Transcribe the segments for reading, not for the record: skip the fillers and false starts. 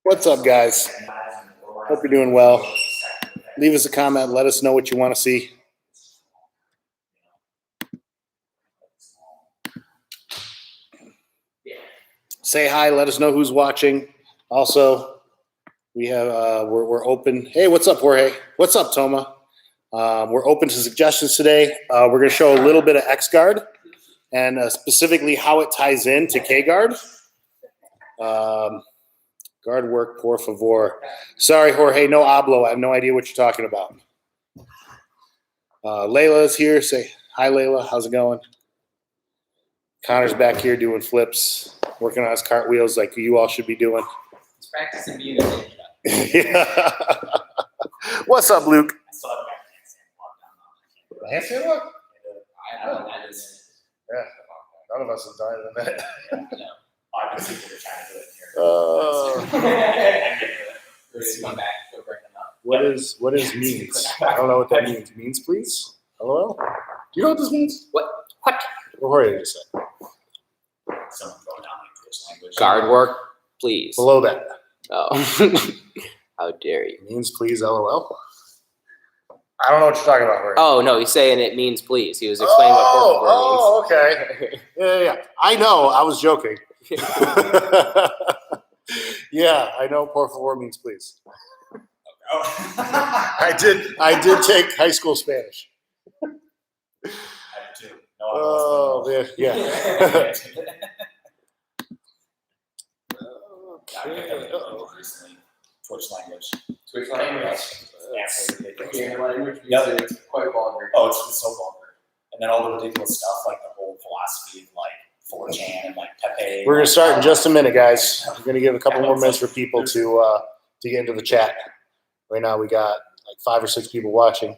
What's up, guys? Hope you're doing well. Leave us a comment. Let us know what you want to see. Say hi. Let us know who's watching. Also, we have we're open. Hey, what's up, Jorge? What's up, Toma? We're open to suggestions today. We're going to show a little bit of X guard and specifically how it ties in to K guard. Guard work, por favor. Sorry, Jorge, no hablo. I have no idea what you're talking about. Layla is here. Say hi, Layla. How's it going? Connor's back here doing flips, working on his cartwheels like you all should be doing. He's practicing being a ninja. Yeah. What's up, Luke? Handstand walk? I don't know that is. Yeah. None of us have done it in that. No. I've been super trying to do it here. We're going to come back to bring them up. What is means? I don't know what that means. Means, please? Hello? Do you know what this means? What? What Jorge just said. Someone go down like this language. Guard work, please. Below that. Oh. How dare you? Means, please, LOL. I don't know what you're talking about, Jorge. Oh, no, he's saying it means please. He was explaining what por favor okay. Yeah. I know. I was joking. Yeah, I know por favor means please. Oh. I did take high school Spanish. I do too. No, Oh, yeah. Okay. Recently, Twitch language. Twitch language? Yeah. It's quite vulgar. Oh, it's so vulgar. And then all the ridiculous stuff, like the whole philosophy of like 4chan and like Pepe. We're gonna start in just a minute, guys. We're gonna give a couple more minutes for people to get into the chat. Right now, we got like 5 or 6 people watching.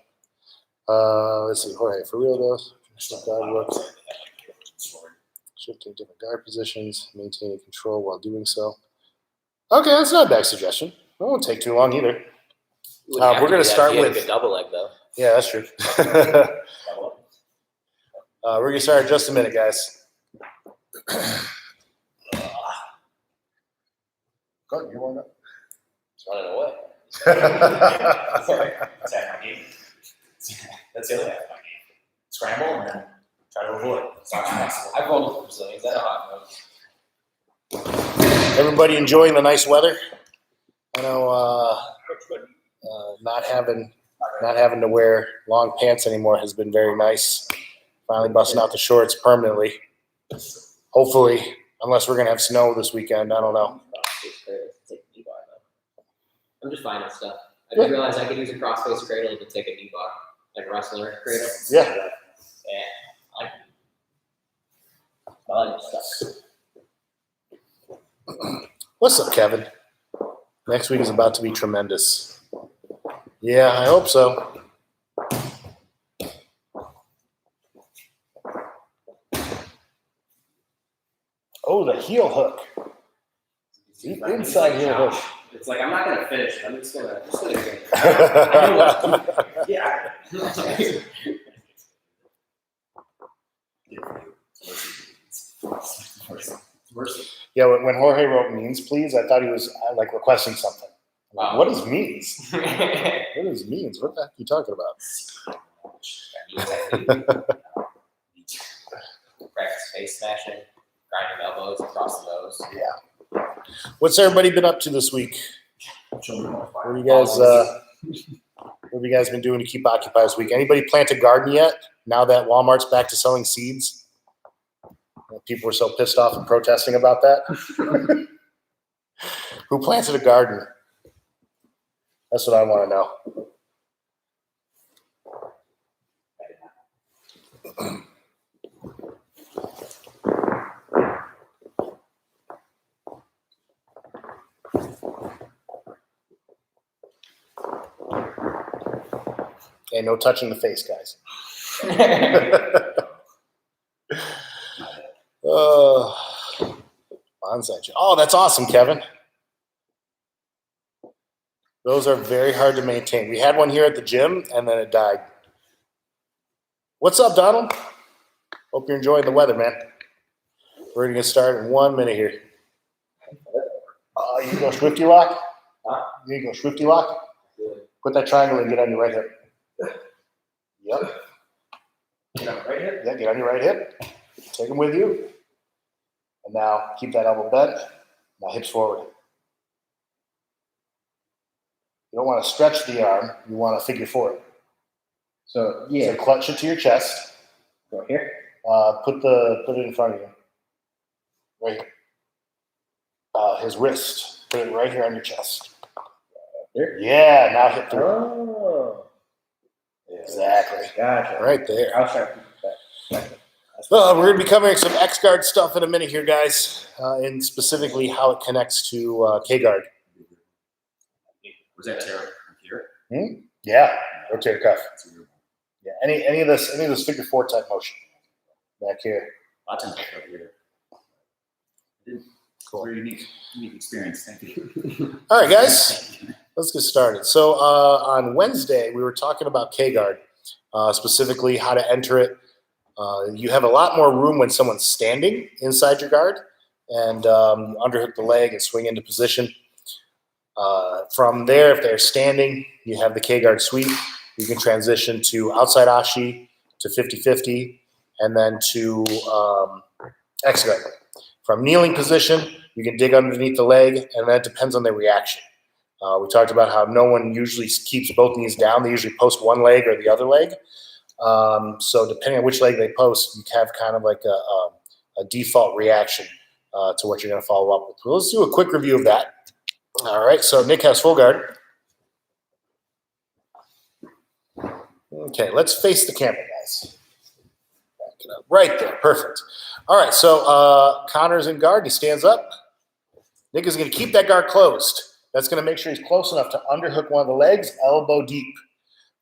Let's see, Jorge, for real though. Guard work. Shifting different guard positions, maintaining control while doing so. Okay, that's not a bad suggestion. It won't take too long either. We're going to start with a double leg though. Yeah, that's true. We're going to start in just a minute, guys. Go, you want It's running away. to? That's the other half of my game. Scramble and then try to avoid. I've rolled with Brazilians. That's hot. Everybody enjoying the nice weather? I know not having to wear long pants anymore has been very nice. Finally busting out the shorts permanently. Hopefully, unless we're going to have snow this weekend. I don't know. I'm just finding stuff. I didn't realize I could use a cross-face cradle to take a knee bar, like a wrestler cradle. Yeah. Yeah. I like stuff. What's up, Kevin? Next week is about to be tremendous. Yeah, I hope so. Oh, the heel hook. Deep inside heel hook. It's like I'm not gonna finish it. I'm just gonna get it. Yeah. Yeah, when Jorge wrote means, please, I thought he was like requesting something. Like, Wow. what is means? What is means? What the heck are you talking about? Practice face smashing, grinding elbows across the nose. Yeah. What's everybody been up to this week? What have you guys been doing to keep occupied this week? Anybody plant a garden yet? Now that Walmart's back to selling seeds? People were so pissed off and protesting about that. Who planted a garden? That's what I want to know. Okay, no touching the face, guys. Bonsai. Oh, that's awesome, Kevin. Those are very hard to maintain. We had one here at the gym, and then it died. What's up, Donald? Hope you're enjoying the weather, man. We're going to get started in 1 minute here. You go Swifty lock? Huh? You go Swifty lock? Put that triangle and get on your right hip. Yep. Get on the right hip. Yeah, get on your right hip. Take them with you. And now keep that elbow bent. Now hips forward. You don't want to stretch the arm. You want to figure four. So So clutch it to your chest. go here. Put it in front of you. Right here. His wrist. Put it right here on your chest. Here. Yeah, now hit through. Oh, Exactly. gotcha. Right there. I'll try to keep that. We're going to be covering some X-Guard stuff in a minute here, guys, and specifically how it connects to K-Guard. Was that Tara here? Yeah, rotator cuff. Yeah, any of this figure four type motion back here. A lot of times I here. Cool. Very unique experience. Thank you. All right, guys, let's get started. So on Wednesday, we were talking about K-Guard, specifically how to enter it. You have a lot more room when someone's standing inside your guard, and underhook the leg and swing into position. From there, if they're standing, you have the K-Guard sweep. You can transition to outside ashi, to 50-50, and then to X-Guard. From kneeling position, you can dig underneath the leg, and that depends on their reaction. We talked about how no one usually keeps both knees down. They usually post one leg or the other leg. So depending on which leg they post, you have kind of like a default reaction to what you're going to follow up with. Well, let's do a quick review of that. All right, so Nick has full guard. Okay, let's face the camera, guys. Back it up. Right there, perfect. All right, so Connor's in guard. He stands up. Nick is going to keep that guard closed. That's going to make sure he's close enough to underhook one of the legs, elbow deep.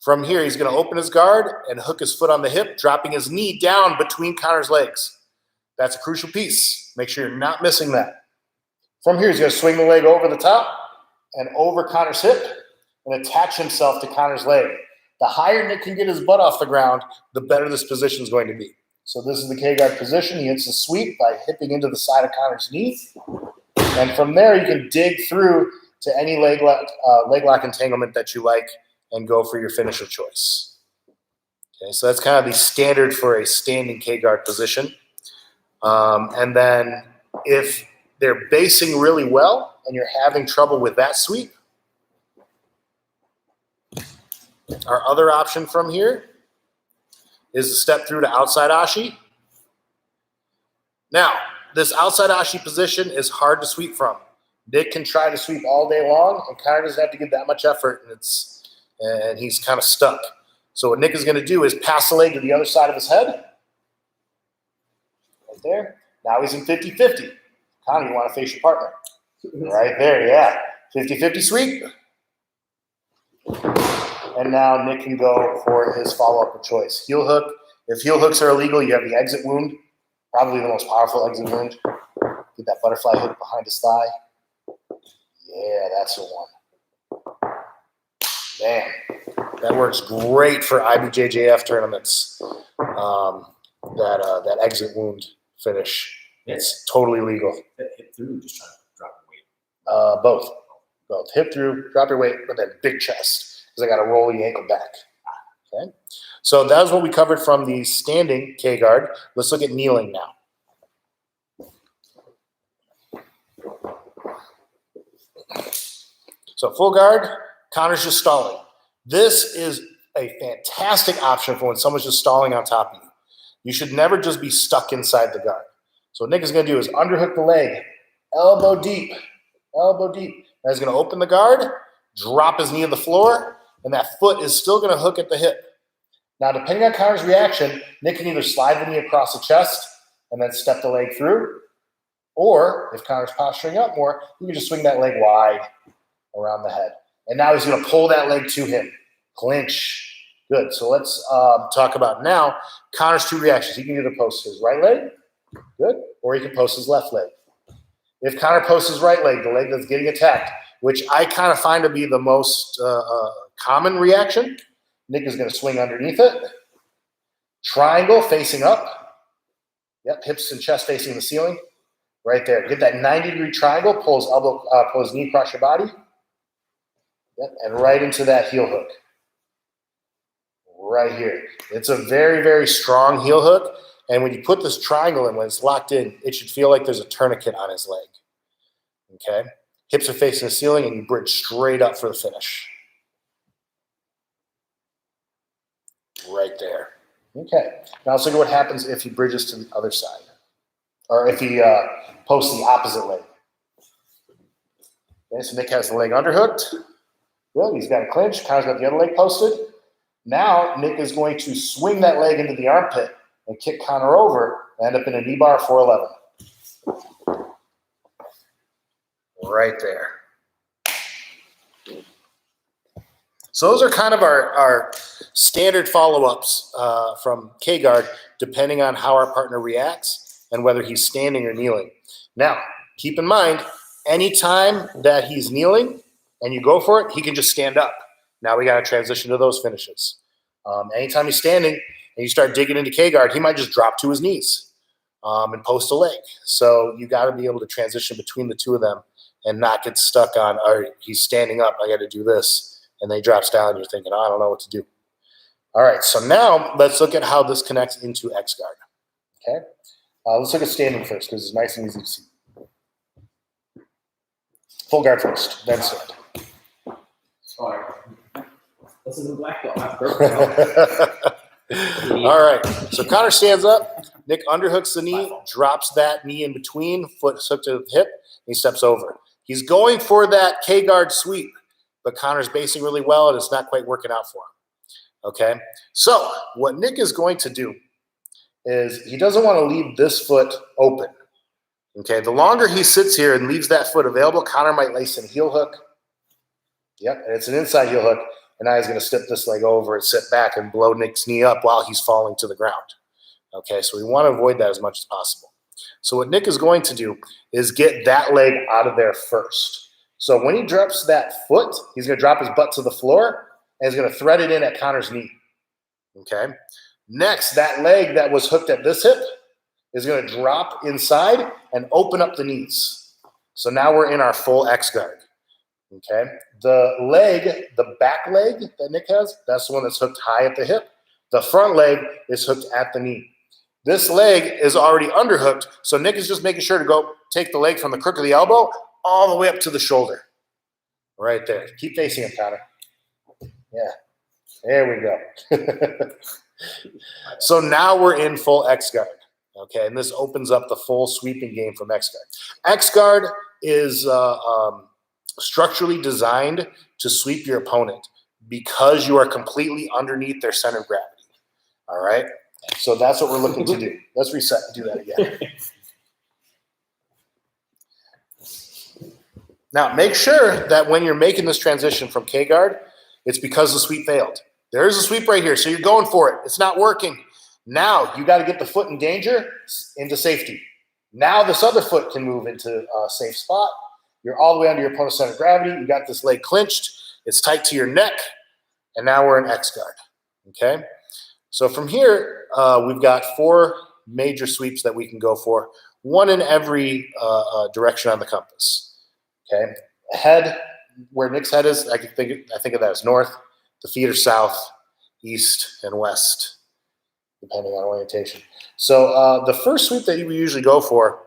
From here, he's going to open his guard and hook his foot on the hip, dropping his knee down between Connor's legs. That's a crucial piece. Make sure you're not missing that. From here, he's going to swing the leg over the top and over Connor's hip and attach himself to Connor's leg. The higher Nick can get his butt off the ground, the better this position is going to be. So this is the K-Guard position. He hits the sweep by hipping into the side of Connor's knee. And from there, you can dig through to any leg lock entanglement that you like and go for your finish of choice. Okay, so that's kind of the standard for a standing K-Guard position. And then if they're basing really well and you're having trouble with that sweep, our other option from here is to step through to outside ashi. Now, this outside ashi position is hard to sweep from. Nick can try to sweep all day long and kind of doesn't have to give that much effort, and he's kind of stuck. So what Nick is going to do is pass the leg to the other side of his head. Right there. Now he's in 50-50. Connor, you want to face your partner. Right there, yeah. 50-50 sweep. And now Nick can go for his follow-up of choice. Heel hook. If heel hooks are illegal, you have the exit wound. Probably the most powerful exit wound. Get that butterfly hook behind his thigh. Yeah, that's the one. Bam. That works great for IBJJF tournaments. That exit wound finish. It's totally legal. Hit through, just trying to drop the weight. Both. Hip through, drop your weight, but then big chest. Because I got to roll the ankle back. Okay. So that was what we covered from the standing K-Guard. Let's look at kneeling now. So full guard, Connor's just stalling. This is a fantastic option for when someone's just stalling on top of you. You should never just be stuck inside the guard. So what Nick is going to do is underhook the leg, elbow deep. Now he's going to open the guard, drop his knee to the floor, and that foot is still going to hook at the hip. Now, depending on Connor's reaction, Nick can either slide the knee across the chest and then step the leg through, or if Connor's posturing up more, you can just swing that leg wide around the head. And now he's going to pull that leg to him. Clinch. Good. So let's talk about now Connor's two reactions. He can either post his right leg, good, or he can post his left leg. If Connor posts his right leg, the leg that's getting attacked, which I kind of find to be the most common reaction. Nick is going to swing underneath it. Triangle facing up. Yep, hips and chest facing the ceiling. Right there. Get that 90-degree triangle. Pull his knee across your body. Yep, and right into that heel hook. Right here. It's a very, very strong heel hook. And when you put this triangle in, when it's locked in, it should feel like there's a tourniquet on his leg. Okay? Hips are facing the ceiling, and you bridge straight up for the finish. Right there. Okay. Now let's look at what happens if he bridges to the other side. Or if he posts the opposite leg. Okay, so Nick has the leg underhooked. Good. He's got a clinch. Connor's got the other leg posted. Now Nick is going to swing that leg into the armpit and kick Connor over and end up in a knee bar 411. Right there. So those are kind of our standard follow-ups from K-guard, depending on how our partner reacts and whether he's standing or kneeling. Now, keep in mind, anytime that he's kneeling and you go for it, he can just stand up. Now we got to transition to those finishes. Anytime he's standing and you start digging into K-guard, he might just drop to his knees and post a leg. So you got to be able to transition between the two of them and not get stuck on, all right, he's standing up, I got to do this. And then he drops down, and you're thinking, oh, I don't know what to do. All right, so now let's look at how this connects into X-guard. Okay? Let's look at standing first because it's nice and easy to see. Full guard first, then stand. Sorry. Listen to the black belt. All right, so Connor stands up. Nick underhooks the knee, drops that knee in between, foot hooked to the hip, and he steps over. He's going for that K-guard sweep, but Connor's basing really well, and it's not quite working out for him. Okay, so what Nick is going to do is he doesn't want to leave this foot open. Okay, the longer he sits here and leaves that foot available, Connor might lace in a heel hook. Yep, and it's an inside heel hook, and now he's going to step this leg over and sit back and blow Nick's knee up while he's falling to the ground. Okay, so we want to avoid that as much as possible. So what Nick is going to do is get that leg out of there first. So when he drops that foot, he's going to drop his butt to the floor, and he's going to thread it in at Connor's knee. Okay? Next, that leg that was hooked at this hip is going to drop inside and open up the knees. So now we're in our full X-guard. Okay? The leg, the back leg that Nick has, that's the one that's hooked high at the hip. The front leg is hooked at the knee. This leg is already underhooked, so Nick is just making sure to go take the leg from the crook of the elbow all the way up to the shoulder. Right there. Keep facing him, Connor. Yeah. There we go. So now we're in full X-guard. Okay, and this opens up the full sweeping game from X-guard. X-guard is structurally designed to sweep your opponent because you are completely underneath their center of gravity. All right? So that's what we're looking to do. Let's reset and do that again. Now, make sure that when you're making this transition from K-guard, it's because the sweep failed. There's a sweep right here, so you're going for it. It's not working. Now, you got to get the foot in danger into safety. Now this other foot can move into a safe spot. You're all the way under your opponent's center of gravity. You got this leg clinched. It's tight to your neck, and now we're in X-guard. Okay? So from here, we've got 4 major sweeps that we can go for, one in every direction on the compass. Okay, head, where Nick's head is, I think of that as north. The feet are south, east, and west, depending on orientation. So the first sweep that we usually go for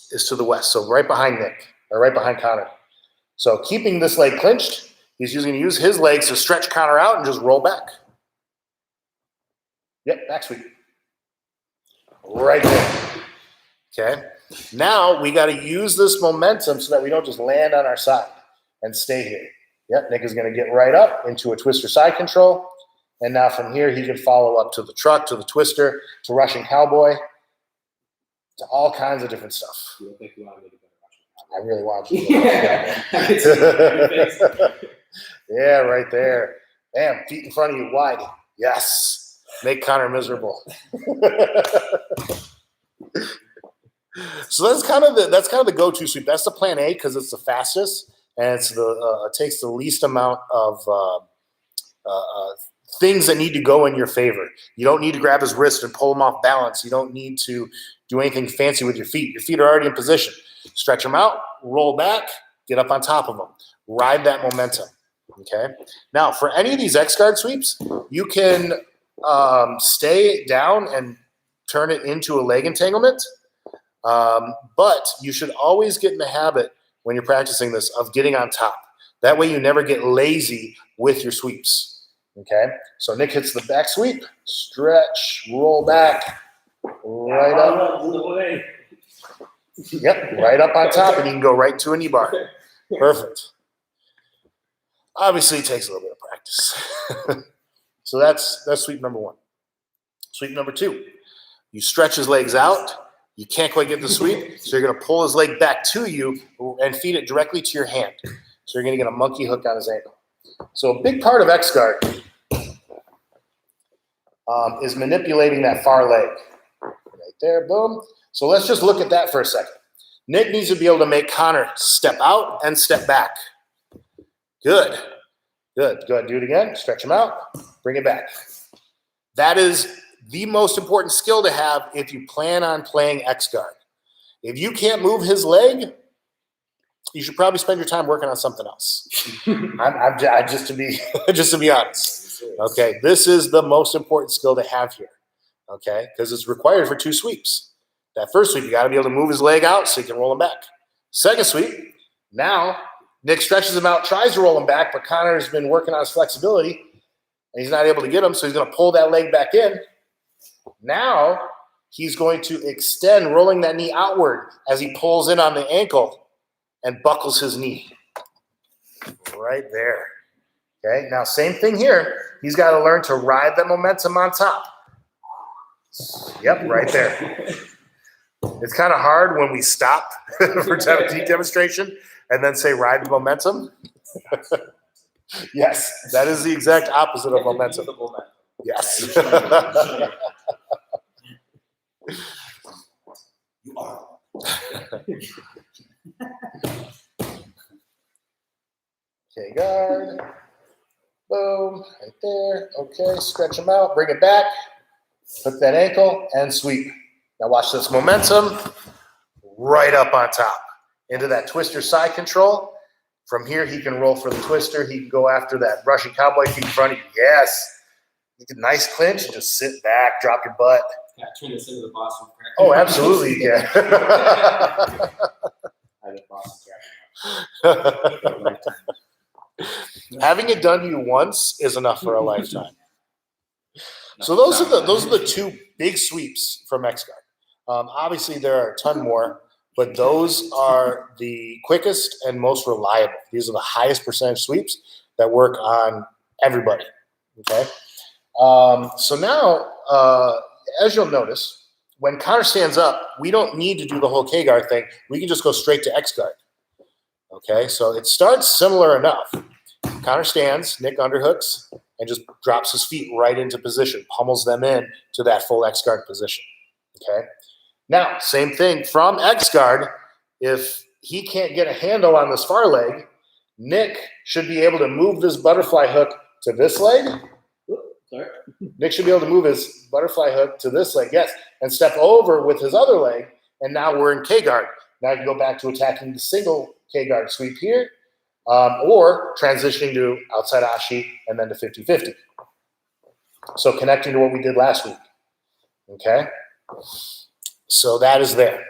is to the west, so right behind Nick, or right behind Connor. So keeping this leg clinched, he's going to use his legs to stretch Connor out and just roll back. Yep, back sweep. Right there. Okay. Now we got to use this momentum so that we don't just land on our side and stay here. Yep, Nick is going to get right up into a twister side control. And now from here, he can follow up to the truck, to the twister, to Russian cowboy, to all kinds of different stuff. I really want you to. Yeah, right there. Bam, feet in front of you wide. Yes. Make Connor miserable. So that's kind of the go-to sweep. That's the plan A because it's the fastest and it's it takes the least amount of things that need to go in your favor. You don't need to grab his wrist and pull him off balance. You don't need to do anything fancy with your feet. Your feet are already in position. Stretch them out, roll back, get up on top of them. Ride that momentum, okay? Now, for any of these X-guard sweeps, you can stay down and turn it into a leg entanglement, but you should always get in the habit when you're practicing this of getting on top. That way you never get lazy with your sweeps, okay? So Nick hits the back sweep, stretch, roll back, right up. Yep, right up on top, and you can go right into a knee bar. Perfect. Obviously, it takes a little bit of practice. So that's sweep number 1. Sweep number 2, you stretch his legs out. You can't quite get the sweep, so you're going to pull his leg back to you and feed it directly to your hand. So you're going to get a monkey hook on his ankle. So a big part of X-guard is manipulating that far leg. Right there, boom. So let's just look at that for a second. Nick needs to be able to make Connor step out and step back. Good. Good. Go ahead and do it again. Stretch him out. Bring it back. That is the most important skill to have if you plan on playing X-guard. If you can't move his leg, you should probably spend your time working on something else. Just to be honest. Okay, this is the most important skill to have here. Okay, because it's required for 2 sweeps. That first sweep, you got to be able to move his leg out so you can roll him back. Second sweep, now Nick stretches him out, tries to roll him back, but Connor's been working on his flexibility, and he's not able to get him, so he's going to pull that leg back in. Now he's going to extend, rolling that knee outward as he pulls in on the ankle and buckles his knee. Right there. Okay, now same thing here. He's got to learn to ride the momentum on top. Yep, right there. It's kind of hard when we stop for technique demonstration and then say ride the momentum. Yes, that is the exact opposite of momentum. Yes. You are. Okay, guard. Boom, right there. Okay, stretch them out, bring it back. Hook that ankle and sweep. Now watch this momentum right up on top into that twister side control. From here, he can roll for the twister. He can go after that Russian cowboy feet in front of you. Yes. You can nice clinch and just sit back, drop your butt. Yeah, turn this into the Boston crack. Oh, absolutely you can. I did Boston crack. Having it done to you once is enough for a lifetime. So those are the 2 big sweeps from X-guard. Obviously, there are a ton more, but those are the quickest and most reliable. These are the highest percentage sweeps that work on everybody. Okay. So now, as you'll notice, when Connor stands up, we don't need to do the whole K-guard thing. We can just go straight to X-guard. Okay, so it starts similar enough. Connor stands, Nick underhooks, and just drops his feet right into position, pummels them in to that full X-guard position. Okay, now, same thing from X-guard. If he can't get a handle on this far leg, Nick should be able to move this butterfly hook to this leg. Sorry. Nick should be able to move his butterfly hook to this leg, yes, and step over with his other leg, and now we're in K-guard. Now you can go back to attacking the single K-guard sweep here, or transitioning to outside ashi and then to 50-50. So connecting to what we did last week, okay? So that is there.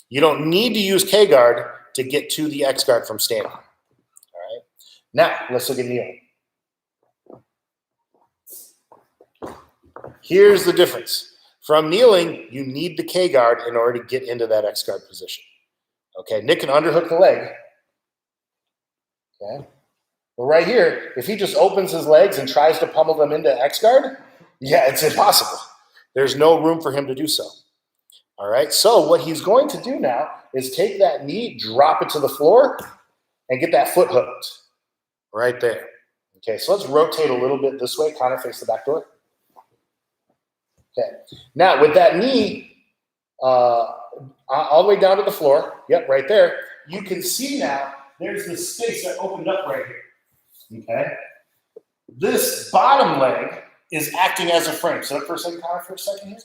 You don't need to use K-guard to get to the X-guard from standing, all right? Now, let's look at kneeling. Here's the difference. From kneeling, you need the K-guard in order to get into that X-guard position. Okay, Nick can underhook the leg. Okay. Well, right here, if he just opens his legs and tries to pummel them into X-guard, yeah, it's impossible. There's no room for him to do so. All right, so what he's going to do now is take that knee, drop it to the floor, and get that foot hooked right there. Okay, so let's rotate a little bit this way. Connor, face the back door. Okay, now with that knee all the way down to the floor, yep, right there, you can see now there's this space that opened up right here. Okay? This bottom leg is acting as a frame. Sit up for a second, Connor, for a second here.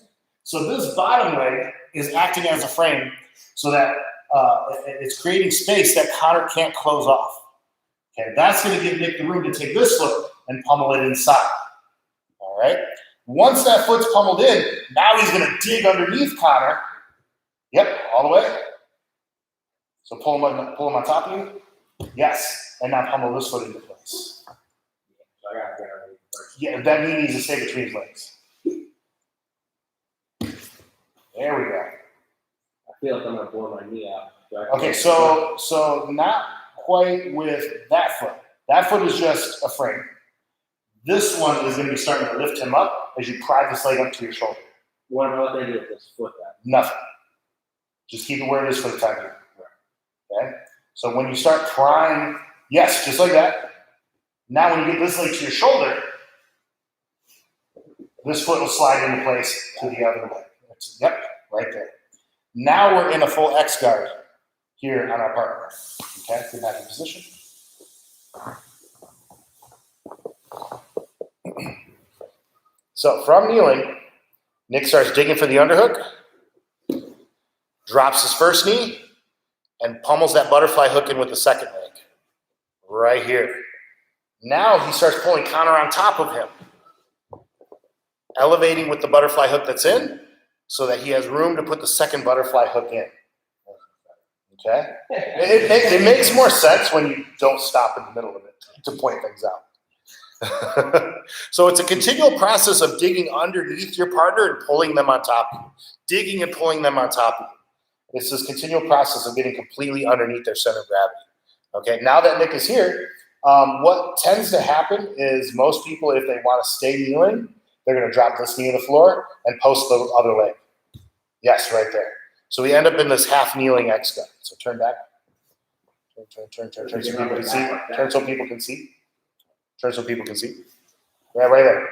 So this bottom leg is acting as a frame so that it's creating space that Connor can't close off. Okay, that's going to give Nick the room to take this foot and pummel it inside. All right? Once that foot's pummeled in, now he's going to dig underneath Connor. Yep, all the way. So pull him on top of you. Yes, and now pummel this foot into place. So I gotta get underneath first. Yeah, that knee needs to stay between his legs. There we go. I feel like I'm gonna blow my knee out. Okay, so not quite with that foot. That foot is just a frame. This one is going to be starting to lift him up as you pry this leg up to your shoulder. What about they do with this foot then? Nothing. Just keep it where it is for the time being. Okay? So when you start prying, yes, just like that. Now when you get this leg to your shoulder, this foot will slide into place to the other leg. Yep, right there. Now we're in a full X guard here on our partner. Okay, get back in position. So from kneeling, Nick starts digging for the underhook, drops his first knee, and pummels that butterfly hook in with the second leg. Right here. Now he starts pulling Connor on top of him, elevating with the butterfly hook that's in so that he has room to put the second butterfly hook in. Okay? It makes more sense when you don't stop in the middle of it to point things out. So it's a continual process of digging underneath your partner and pulling them on top of you. Digging and pulling them on top of you. It's this continual process of getting completely underneath their center of gravity. Okay, now that Nick is here, what tends to happen is most people, if they want to stay kneeling, they're going to drop this knee to the floor and post the other leg. Yes, right there. So we end up in this half kneeling X guard. So turn back. Turn so people can see. Turn so people can see. Turn so people can see. Yeah, right there.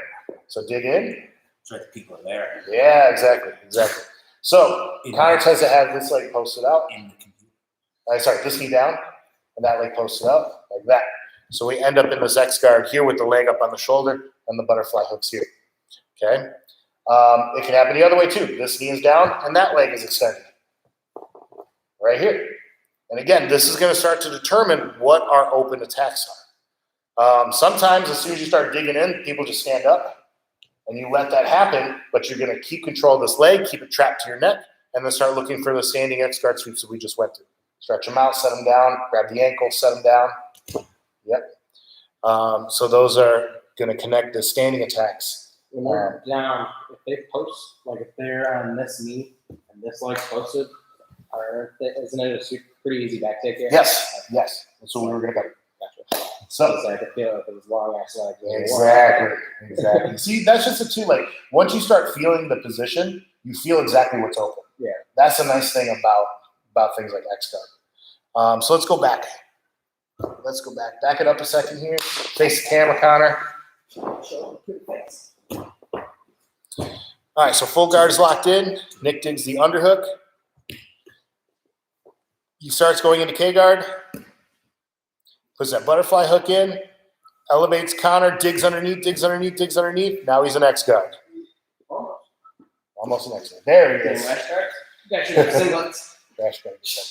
So dig in. So the people are there. Yeah, exactly. So Connor tends to have this leg posted out. This knee down, and that leg posted out like that. So we end up in this X guard here with the leg up on the shoulder and the butterfly hooks here. Okay. It can happen the other way too. This knee is down and that leg is extended. Right here. And again, this is going to start to determine what our open attacks are. Sometimes as soon as you start digging in, people just stand up and you let that happen, but you're going to keep control of this leg, keep it trapped to your neck, and then start looking for the standing X guard sweeps that we just went through. Stretch them out, set them down, grab the ankle, set them down. Yep. So those are going to connect the standing attacks. When they're down, if they post, like if they're on this knee and this leg's posted, isn't it a pretty easy back take here? Yes. That's what we were going to go. Gotcha. So I could feel if it was long axle. Exactly. See, that's just the two. Like once you start feeling the position, you feel exactly what's open. Yeah. That's the nice thing about things like X guard. So let's go back. Back it up a second here. Face the camera, Connor. All right, so full guard is locked in. Nick digs the underhook. He starts going into K guard. Puts that butterfly hook in. Elevates Connor. Digs underneath. Now he's an X guard. Almost an X guard. There he is.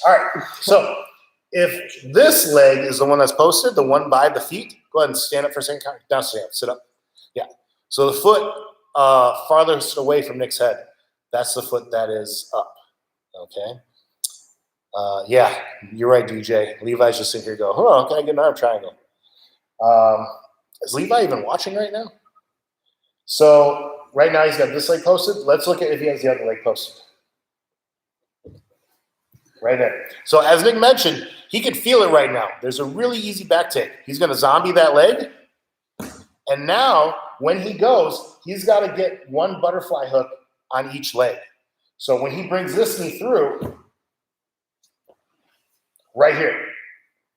All right, so if this leg is the one that's posted, the one by the feet, go ahead and stand up for a second. Down, stand up, sit up. Yeah. So the foot farthest away from Nick's head, that's the foot that is up. Okay. Yeah, you're right, DJ. Levi's just sitting here going, can I get an arm triangle? Is Levi even watching right now? So right now he's got this leg posted. Let's look at if he has the other leg posted. Right there. So as Nick mentioned, he can feel it right now. There's a really easy back take. He's going to zombie that leg. And now when he goes, he's got to get one butterfly hook on each leg. So when he brings this knee through, right here,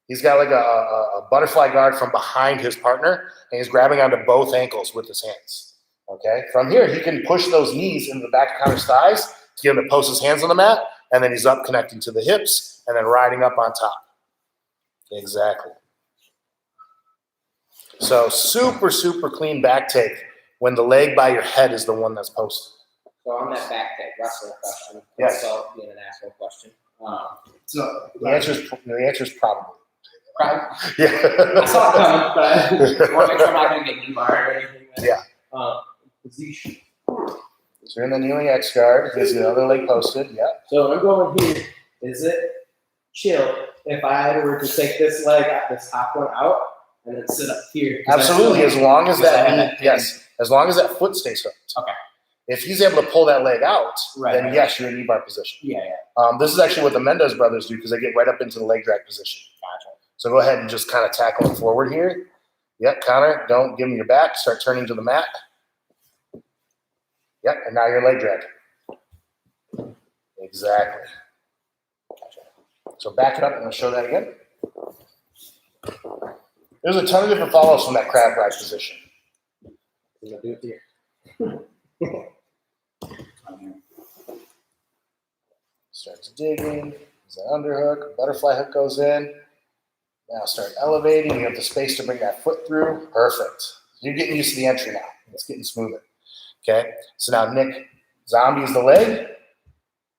he's got like a butterfly guard from behind his partner, and he's grabbing onto both ankles with his hands. Okay. From here, he can push those knees into the back of Connor's thighs to get him to post his hands on the mat. And then he's up connecting to the hips and then riding up on top. Exactly. So super, super clean back take when the leg by your head is the one that's posted. So on that back take, wrestling question. Yes. So being an asshole question. So The answer is probably. Probably. Yeah. I saw it coming, but I want to make sure I'm not going to get knee barred or anything. Yeah. Position. So you're in the kneeling X guard. There's the other leg posted. Yeah. So I'm going here. Is it chill if I were to take this leg, this top one out, and then sit up here? Absolutely. As long as Because I that have knee, that pain. yes. As long as that foot stays hooked. Okay. If he's able to pull that leg out, Right, then right. yes, you're in knee bar position. Yeah, yeah. This is actually what the Mendez brothers do because they get right up into the leg drag position. Gotcha. So go ahead and just kind of tackle him forward here. Yep, Connor, don't give him your back. Start turning to the mat. Yep, and now you're leg drag. Exactly. So back it up. I'm going to show that again. There's a ton of different follows from that crab ride position. I'm going to do it here. Starts digging. There's an underhook. Butterfly hook goes in. Now start elevating. You have the space to bring that foot through. Perfect. You're getting used to the entry now. It's getting smoother. Okay. So now Nick zombies the leg.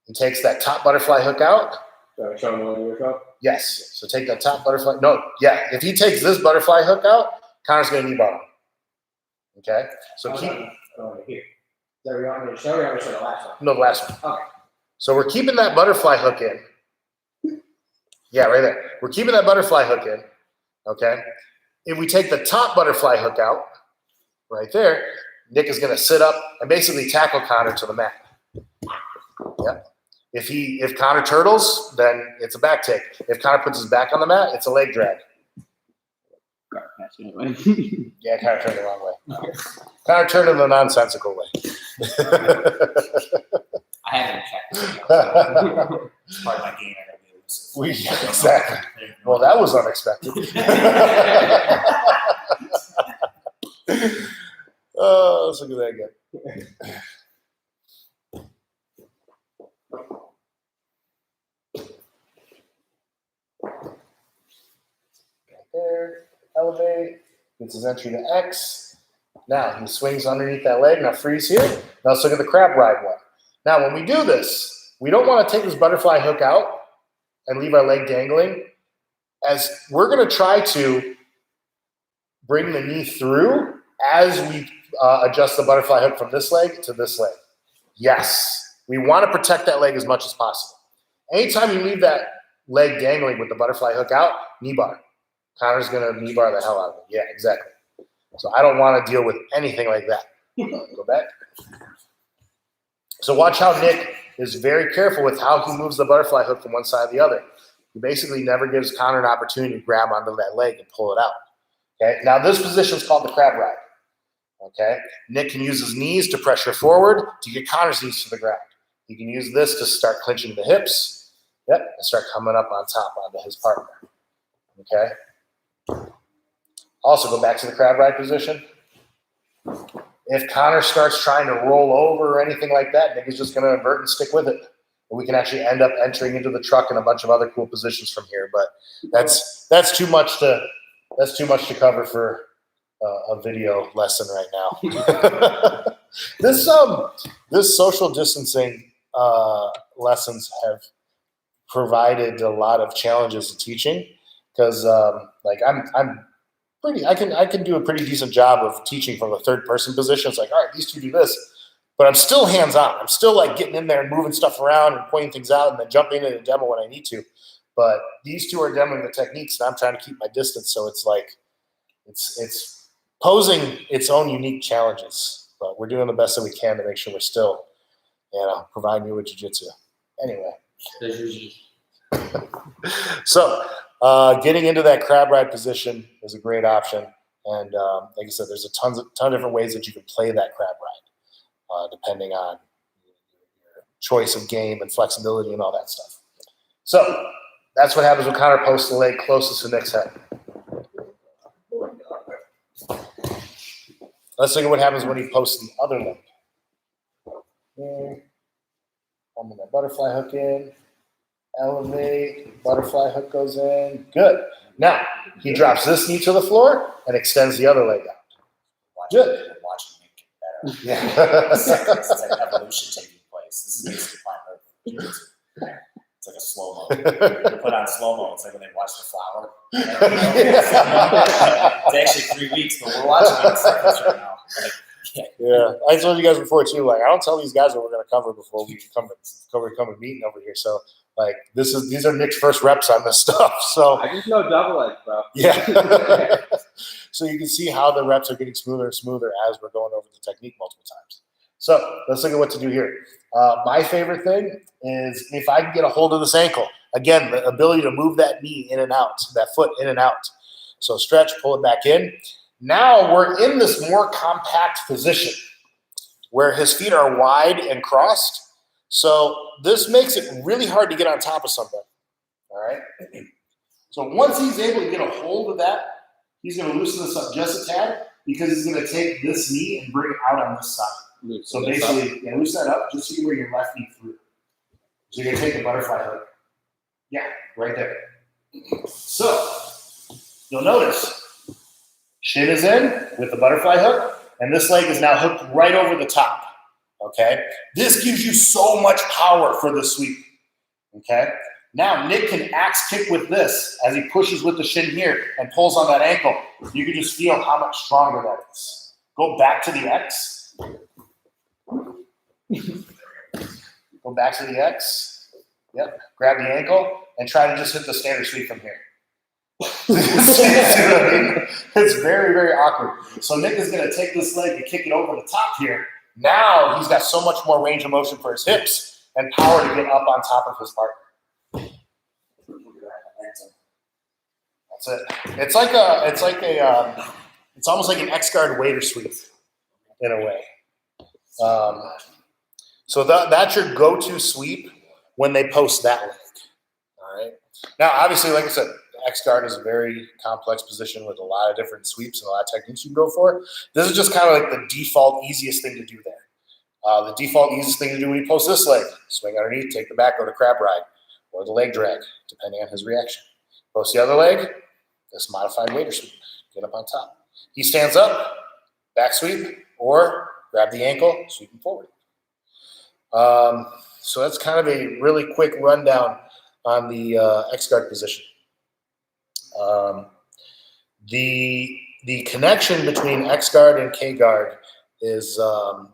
He takes that top butterfly hook out. So show me what you were showing? Yes. So take that top butterfly. No. Yeah. If he takes this butterfly hook out, Connor's going to knee bar him. Okay. So keep. Here. Is that what you want me to show, or you want me to show the last one? No, the last one. Okay. So we're keeping that butterfly hook in. Yeah, right there. We're keeping that butterfly hook in. Okay. If we take the top butterfly hook out, right there, Nick is going to sit up and basically tackle Connor to the mat. Yep. If Connor turtles, then it's a back take. If Connor puts his back on the mat, it's a leg drag. Yeah, Connor turned the wrong way. Connor turned in the nonsensical way. I haven't checked. it's part of my game. I gotta be able to Exactly. Well, that was unexpected. Oh, let's look at that again. There, elevate, gets his entry to X. Now he swings underneath that leg. Now freeze here. Now let's look at the crab ride one. Now when we do this, we don't want to take this butterfly hook out and leave our leg dangling. As we're going to try to bring the knee through as we adjust the butterfly hook from this leg to this leg. Yes, we want to protect that leg as much as possible. Anytime you leave that leg dangling with the butterfly hook out, knee bar. Connor's going to knee bar the hell out of it. Yeah, exactly. So I don't want to deal with anything like that. Go back. So watch how Nick is very careful with how he moves the butterfly hook from one side to the other. He basically never gives Connor an opportunity to grab onto that leg and pull it out. Okay. Now this position is called the crab ride. Okay. Nick can use his knees to pressure forward to get Connor's knees to the ground. He can use this to start clinching the hips. Yep. And start coming up on top onto his partner. Okay. Also, go back to the crab ride position. If Connor starts trying to roll over or anything like that, Nick is just going to invert and stick with it. And we can actually end up entering into the truck and a bunch of other cool positions from here. But that's too much to cover for a video lesson right now. This social distancing lessons have provided a lot of challenges to teaching because I can do a pretty decent job of teaching from a third person position. It's like, all right, these two do this, but I'm still hands on. I'm still like getting in there and moving stuff around and pointing things out and then jumping in a demo when I need to. But these two are demoing the techniques and I'm trying to keep my distance. So it's like, it's posing its own unique challenges, but we're doing the best that we can to make sure we're still, providing you with jiu-jitsu. Anyway. So, getting into that crab ride position is a great option. And like I said, there's a ton of different ways that you can play that crab ride, depending on your choice of game and flexibility and all that stuff. So that's what happens when Connor posts the leg closest to Nick's head. Let's look at what happens when he posts the other leg. Pulling that butterfly hook in. elevate, butterfly hook goes in. Good. Now, he drops this knee to the floor and extends the other leg out. Good. Watching Nick get better. Yeah. It's like evolution taking place. This is basically Planet Earth. It's like a slow-mo. You put on slow-mo. It's like when they watch the flower. It's actually 3 weeks, but we're watching it in seconds right now. Like, Yeah, I told you guys before too. Like, I don't tell these guys what we're going to cover before we come and meeting over here. So, like, these are Nick's first reps on this stuff. So, I just know double edge, bro. yeah. So you can see how the reps are getting smoother and smoother as we're going over the technique multiple times. So let's look at what to do here. My favorite thing is if I can get a hold of this ankle. Again, the ability to move that knee in and out, that foot in and out. So stretch, pull it back in. Now we're in this more compact position where his feet are wide and crossed. So this makes it really hard to get on top of something. All right. So once he's able to get a hold of that, he's going to loosen this up just a tad because he's going to take this knee and bring it out on this side. So basically, loosen that up just see where your left knee through. So you're going to take the butterfly hook. Yeah, right there. So you'll notice shin is in with the butterfly hook, and this leg is now hooked right over the top. Okay? This gives you so much power for the sweep. Okay? Now Nick can axe kick with this as he pushes with the shin here and pulls on that ankle. You can just feel how much stronger that is. Go back to the X. Go back to the X. Yep. Grab the ankle and try to just hit the standard sweep from here. It's very, very awkward. So Nick is going to take this leg and kick it over the top here. Now he's got so much more range of motion for his hips and power to get up on top of his partner. That's it. It's almost like an X guard waiter sweep in a way. So that's your go-to sweep when they post that leg. All right. Now, obviously, like I said, X guard is a very complex position with a lot of different sweeps and a lot of techniques you can go for. This is just kind of like the default easiest thing to do there. The default easiest thing to do when you post this leg, swing underneath, take the back, go to crab ride, or the leg drag, depending on his reaction. Post the other leg, this modified waiter sweep, get up on top. He stands up, back sweep, or grab the ankle, sweeping forward. So that's kind of a really quick rundown on the X guard position. The connection between X guard and K guard is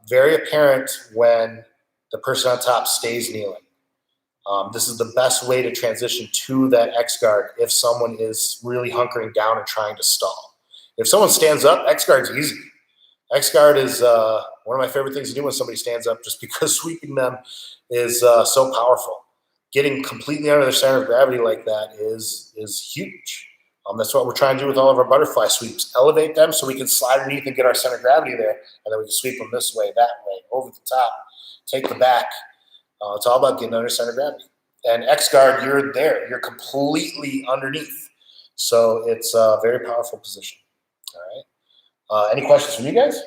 very apparent when the person on top stays kneeling. This is the best way to transition to that X guard if someone is really hunkering down and trying to stall. If someone stands up, X guard's easy. X guard is one of my favorite things to do when somebody stands up, just because sweeping them is so powerful. Getting completely under their center of gravity like that is huge. That's what we're trying to do with all of our butterfly sweeps. Elevate them so we can slide underneath and get our center of gravity there, and then we can sweep them this way, that way, over the top, take the back. It's all about getting under center of gravity. And X guard, you're there. You're completely underneath. So it's a very powerful position. All right. Any questions from you guys?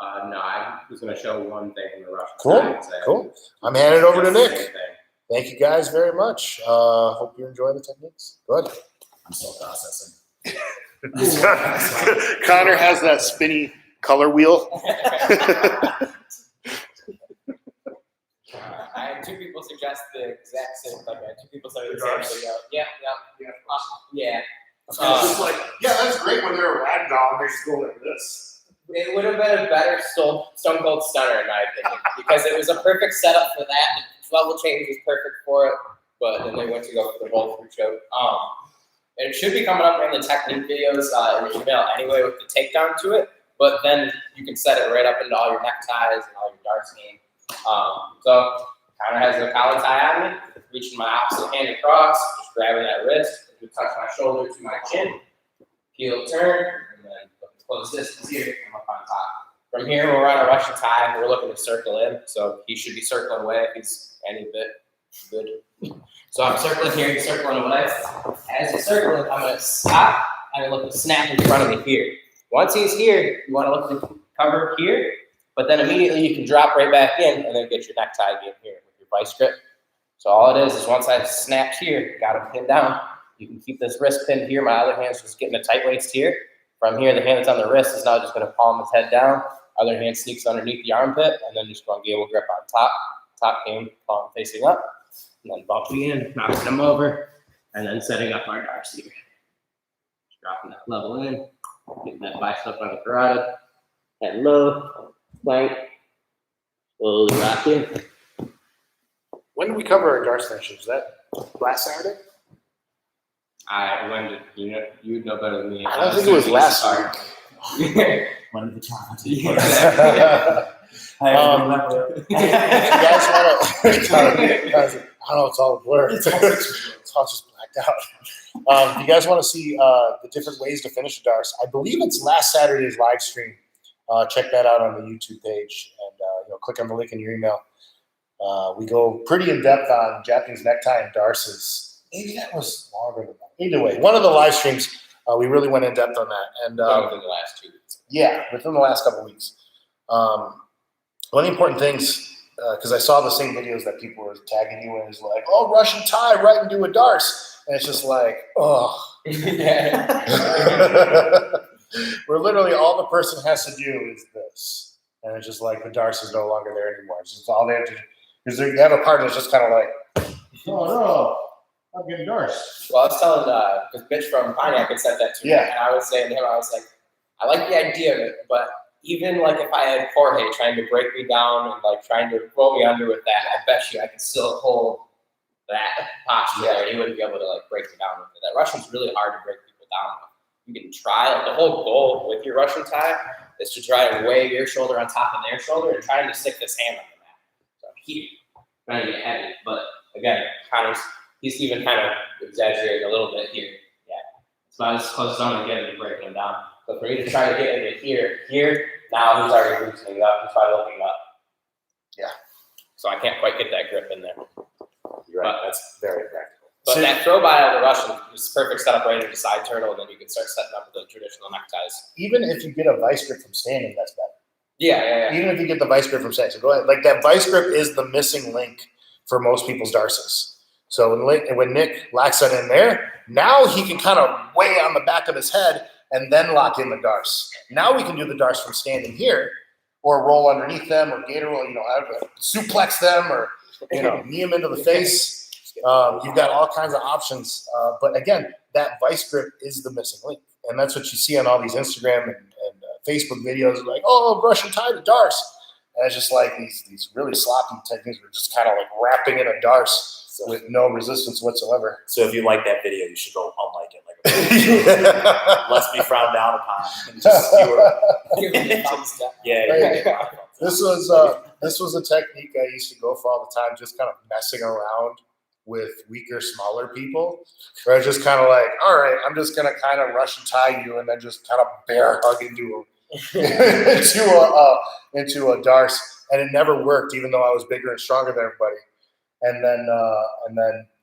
No, I was going to show one thing in the rush. Cool. I'm handing it over to Nick. Thank you guys very much. Hope you enjoy the techniques. Go ahead. I'm still processing. Connor has that spinny color wheel. I had two people suggest the exact same thing. Two people said the same video. Yeah. Yeah. It's just like, yeah, that's great when they're a rag doll and they just go like this. It would have been a better Stone Cold Stunner, in my opinion, because it was a perfect setup for that. The level change was perfect for it, but then they went to go for the roll through choke. And it should be coming up in the technique videos in your email anyway with the takedown to it, but then you can set it right up into all your neckties and all your darts game. So kind of has the collar tie on me, reaching my opposite hand across, just grabbing that wrist, touch my shoulder to my chin, heel turn, and then close distance here, I'm up on top. From here, we're on a Russian tie. We're looking to circle in, so he should be circling away if he's any bit good. So I'm circling here, he's circling away. As he's circling, I'm going to stop and look to snap in front of me here. Once he's here, you want to look to cover here, but then immediately you can drop right back in and then get your necktie again here with your vice grip. So all it is once I've snapped here, got him pinned down, you can keep this wrist pinned here. My other hand's just getting a tight waist here. From here, the hand that's on the wrist is now just going to palm his head down. Other hand sneaks underneath the armpit, and then just going gable grip on top. Top hand, palm facing up, and then bumping in, knocking him over, and then setting up our Darcy here. Dropping that level in, getting that bicep on the carotid, head low, plank, slowly rock in. When did we cover our Darcy session? Was that last Saturday? When did you'd know better than me? I don't think it was last week. One of the times. Yeah, exactly. I don't remember. You guys want to? I don't know. It's all a blur. It's all just blacked out. If you guys want to see the different ways to finish a Darce, I believe it's last Saturday's live stream. Check that out on the YouTube page, and click on the link in your email. We go pretty in depth on Japanese necktie and Darces. Maybe that was longer than that. Either way, one of the live streams, we really went in depth on that. And Within the last 2 weeks. yeah, within the last couple of weeks. One of the important things, because I saw the same videos that people were tagging you in, is like, oh, Russian tie right into a Darce. And it's just like, oh. Where literally all the person has to do is this. And it's just like the Darce is no longer there anymore. It's just all they have to do. Because they have a partner that's just kind of like, oh, no. I'm getting Darce. Well, I was telling this bitch from Pontiac had said that to me, and I was saying to him, I was like, I like the idea of it, but even like if I had Jorge trying to break me down and like trying to roll me under with that, I bet you I could still hold that posture there. He wouldn't be able to like break me down with it. That Russian's really hard to break people down with. You can try. Like, the whole goal with your Russian tie is to try to weigh your shoulder on top of their shoulder and trying to stick this hand on the mat. So here, trying to get heavy, but again, he's even kind of exaggerating a little bit here. Yeah. It's about as close as I'm going to get him to breaking him down. So for me to try to get into here, now he's already loosening up. He's probably looking up. Yeah. So I can't quite get that grip in there. You're right. That's very practical. But that throw by of the Russian is perfect setup right into side turtle, and then you can start setting up the traditional neckties. Even if you get a vice grip from standing, that's better. Yeah. Even if you get the vice grip from standing. So go ahead. Like, that vice grip is the missing link for most people's Darces. So when Nick locks that in there, now he can kind of weigh on the back of his head and then lock in the Darce. Now we can do the Darce from standing here, or roll underneath them, or gator roll, suplex them, or knee them into the face. You've got all kinds of options. But again, that vice grip is the missing link. And that's what you see on all these Instagram and Facebook videos, like, oh, Russian tie to Darce. And it's just like these really sloppy techniques. We're just kind of like wrapping in a Darce with no resistance whatsoever. So if you like that video, you should go unlike it. Let's be frowned down upon. And just This was a technique I used to go for all the time, just kind of messing around with weaker, smaller people. Where I was just kind of like, all right, I'm just gonna kind of Russian tie you and then just kind of bear hug into a Darce, and it never worked, even though I was bigger and stronger than everybody. And then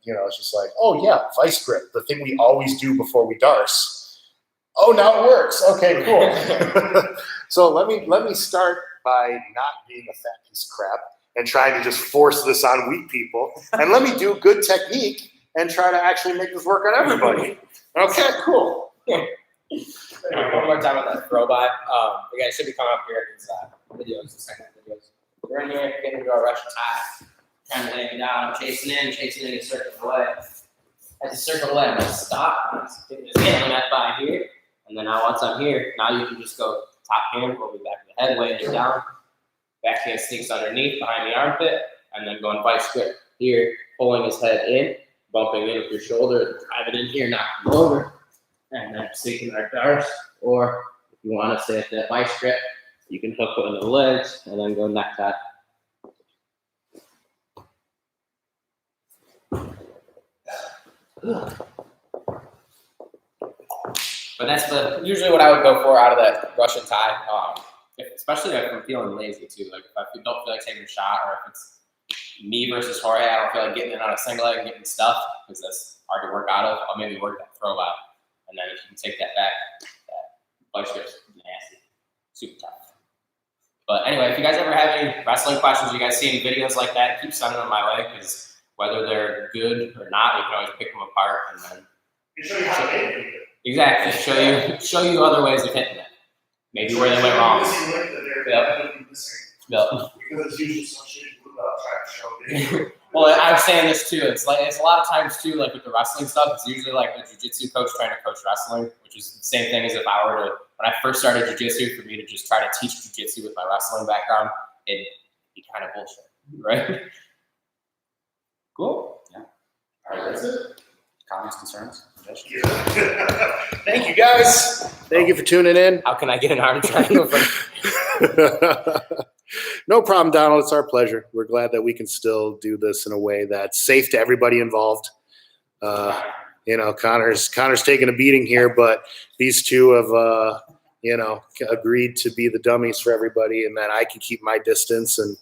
it's just like, oh yeah, vice grip, the thing we always do before we Darce. Oh, now it works. Okay, cool. So let me start by not being a fat piece of crap and trying to just force this on weak people, and let me do good technique and try to actually make this work on everybody. Okay, cool. One more time on that throw by. Again, it should be coming up here in these videos, the second videos. We're in here, getting into our Russian tie. Kind of laying it down, chasing in, and circle away. As you circle away, I'm going to stop. I'm taking this hand on that thigh here. And then now once I'm here, now you can just go top hand, over the back of the head, weighing it down. Back hand sneaks underneath, behind the armpit, and then going vice grip here, pulling his head in, bumping in with your shoulder, drive it in here, knock him over. And then sneaking our Darce. Or if you want to stay at that vice grip, you can hook one of the legs and then go necktie. But that's usually what I would go for out of that Russian tie. Especially if I'm feeling lazy too. Like if I don't feel like taking a shot, or if it's me versus Jorge, I don't feel like getting in on a single leg and getting stuff because that's hard to work out of. I'll maybe work that throw out, and then if you can take that back, that vice grip's nasty, super tough. But anyway, if you guys ever have any wrestling questions, you guys see any videos like that, keep sending them my way because whether they're good or not. You can always pick them apart and then show you how to hit it. exactly show you other ways of hitting it. Maybe where they went wrong. Yep. Because it's usually some shit trying to show it. Well, I'm saying this too. It's a lot of times too, like with the wrestling stuff, it's usually like a jiu-jitsu coach trying to coach wrestling, which is the same thing as if I were to, when I first started jiu-jitsu, for me to just try to teach jiu-jitsu with my wrestling background, it'd be kind of bullshit, right? Cool. Yeah. All right, that's it. Comments, concerns, suggestions? Thank you, guys. Thank you for tuning in. How can I get an arm triangle from? No problem, Donald. It's our pleasure. We're glad that we can still do this in a way that's safe to everybody involved. Connor's taking a beating here, but these two have, agreed to be the dummies for everybody, and that I can keep my distance and,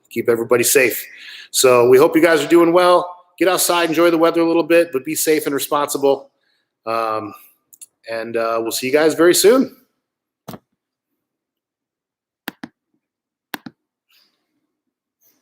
keep everybody safe. So we hope you guys are doing well. Get outside, enjoy the weather a little bit, but be safe and responsible. And we'll see you guys very soon.